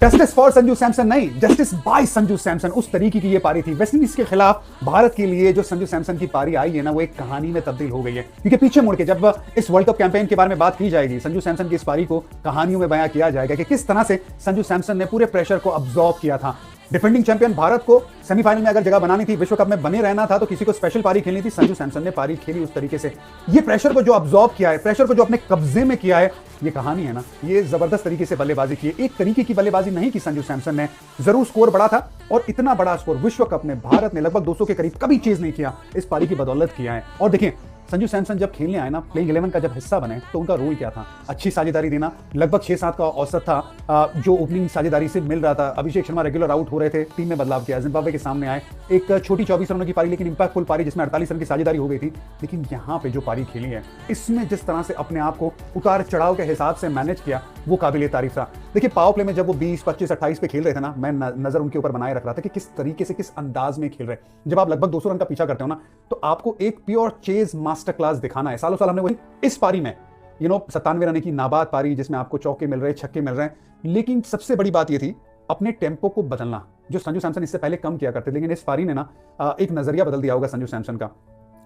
Justice for Sanju Samson नहीं, justice bye Sanju Samson, उस तरीके की ये पारी थी। वेस्टइंडीज के खिलाफ भारत के लिए जो संजू सैमसन की पारी आई है ना, वो एक कहानी में तब्दील हो गई है। क्योंकि पीछे मुड़ के जब इस वर्ल्ड कप कैंपेन के बारे में बात की जाएगी, संजू सैमसन की इस पारी को कहानियों में बयां किया जाएगा कि किस तरह से संजू सैमसन ने पूरे प्रेशर को अब्सॉर्ब किया था। डिफेंडिंग चैंपियन भारत को सेमीफाइनल में अगर जगह बनानी थी, विश्व कप में बने रहना था, तो किसी को स्पेशल पारी खेलनी थी। संजू सैमसन ने पारी खेली उस तरीके से। ये प्रेशर को जो अब्सॉर्ब किया है, प्रेशर को जो अपने कब्जे में किया है, ये कहानी है ना, ये जबरदस्त तरीके से बल्लेबाजी की। एक तरीके की बल्लेबाजी नहीं की संजू सैमसन ने, जरूर स्कोर बड़ा था और इतना बड़ा स्कोर विश्व कप में भारत ने लगभग 200 के करीब कभी चेज नहीं किया, इस पारी की बदौलत किया है। और देखिए, संजू सैमसन जब खेलने आए ना, प्लेइंग 11 का जब हिस्सा बने, तो उनका रोल क्या था? अच्छी साझेदारी देना, लगभग 6-7 का औसत था जो ओपनिंग साझेदारी से मिल रहा था। अभिषेक शर्मा रेगुलर आउट हो रहे थे, टीम में बदलाव किया, जिम्बाब्वे के सामने आए, एक छोटी 24 रनों की पारी, लेकिन इंपैक्टफुल पारी जिसमें 48 रन की साझेदारी हो गई थी। लेकिन यहाँ पे जो पारी खेली है, इसमें जिस तरह से अपने आप को उतार चढ़ाव के हिसाब से मैनेज किया, वो काबिल तारीफ था। देखिए, पावर प्ले में जब वो 20, 25, 28 पे खेल रहे थे ना, मैं नजर उनके ऊपर बनाए रख रहा था कि किस तरीके से, किस अंदाज में खेल रहे। जब आप लगभग 200 रन का पीछा करते हो ना, तो आपको एक प्योर चेज मास्टर क्लास दिखाना है। सालों साल हमने वही इस पारी में 97 रन की नाबाद पारी, जिसमें आपको चौके मिल रहे, छक्के मिल रहे हैं। लेकिन सबसे बड़ी बात यह थी अपने टेम्पो को बदलना, जो संजू सैमसन इससे पहले कम किया करते। लेकिन इस पारी ने ना एक नजरिया बदल दिया होगा संजू सैमसन का।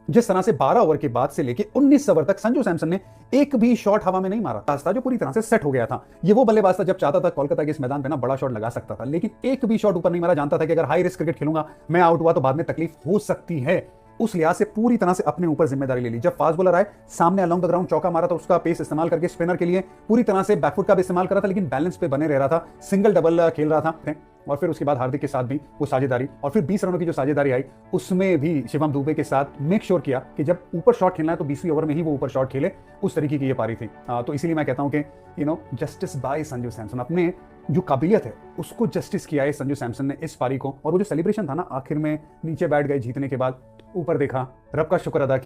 जिस तरह से 12 ओवर के बाद से लेके 19 ओवर तक संजू सैमसन ने एक भी शॉट हवा में नहीं मारा था, जो पूरी तरह से सेट हो गया था। ये वो बल्लेबाज था, जब चाहता था कोलकाता के इस मैदान पे ना बड़ा शॉट लगा सकता था, लेकिन एक भी शॉट ऊपर नहीं मारा। जानता था कि अगर हाई रिस्क क्रिकेट खेलूंगा, मैं आउट हुआ तो बाद में तकलीफ हो सकती है। उस लिहाज से पूरी तरह से अपने ऊपर जिम्मेदारी ले ली। जब फास्ट बॉलर आए, सामने अलोंग द ग्राउंड चौका मारा, तो उसका पेस इस्तेमाल करके स्पिनर के लिए पूरी तरह से बैकफुट का भी इस्तेमाल करा था, लेकिन बैलेंस पे बने रह रहा था, सिंगल डबल खेल रहा था। और फिर उसके बाद हार्दिक के साथ भी वो साझेदारी, और फिर 20 रनों की जो साझेदारी आई, उसमें भी शिवम दुबे के साथ मेक श्योर किया कि जब ऊपर शॉट खेलना है तो 20वीं ओवर में ही वो ऊपर शॉट खेले। उस तरीके की ये पारी थी। तो इसीलिए मैं कहता हूं कि जस्टिस बाय संजू सैमसन, अपने जो काबिलियत है उसको जस्टिस किया है संजू सैमसन ने इस पारी को। और वो जो सेलिब्रेशन था ना, आखिर में नीचे बैठ गए जीतने के बाद, ऊपर देखा, रब का शुक्र अदा किया।